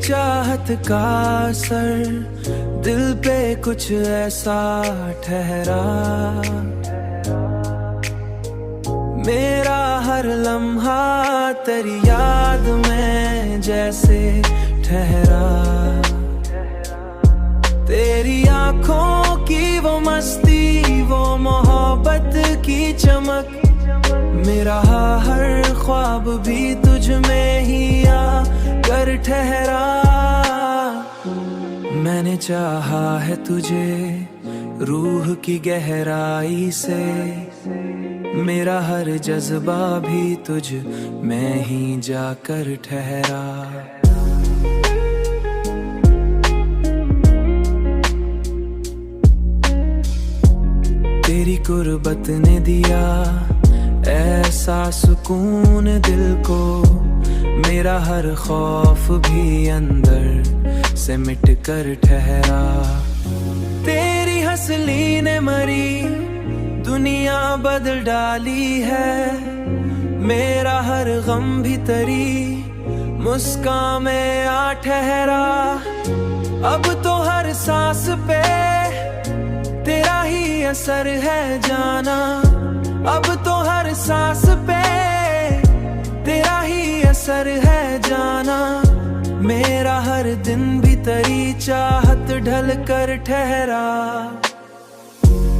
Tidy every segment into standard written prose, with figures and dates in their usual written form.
चाहत का असर दिल पे कुछ ऐसा ठहरा, मेरा हर लम्हा तेरी याद में जैसे ठहरा। तेरी आँखों की वो मस्ती, वो मोहब्बत की चमक, मेरा हर ख्वाब भी तुझ में ही आ कर ठहरा। मैंने चाहा है तुझे रूह की गहराई से, मेरा हर जज्बा भी तुझ में ही जाकर ठहरा। तेरी कुर्बत ने दिया ऐसा सुकून दिल को, मेरा हर खौफ भी अंदर से मिट कर ठहरा। तेरी हंसली ने मरी दुनिया बदल डाली है, मेरा हर गम भी तेरी मुस्कान में आ ठहरा। अब तो हर सांस पे तेरा ही असर है जाना, अब तो हर सांस पे तेरा ही असर है जाना। मेरा हर दिन भी तेरी चाहत ढल कर ठहरा,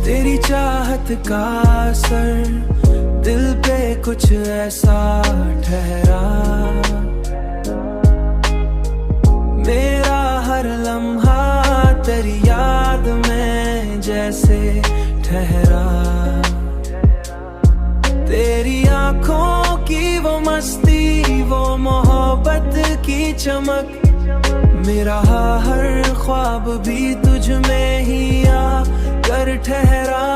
तेरी चाहत का असर दिल पे कुछ ऐसा ठहरा, मेरा हर लम्हा तेरी याद में जैसे ठहरा। तेरी आँखों की वो मस्ती, वो मोहब्बत की चमक, मेरा हर ख्वाब भी तुझ में ही आ कर ठहरा।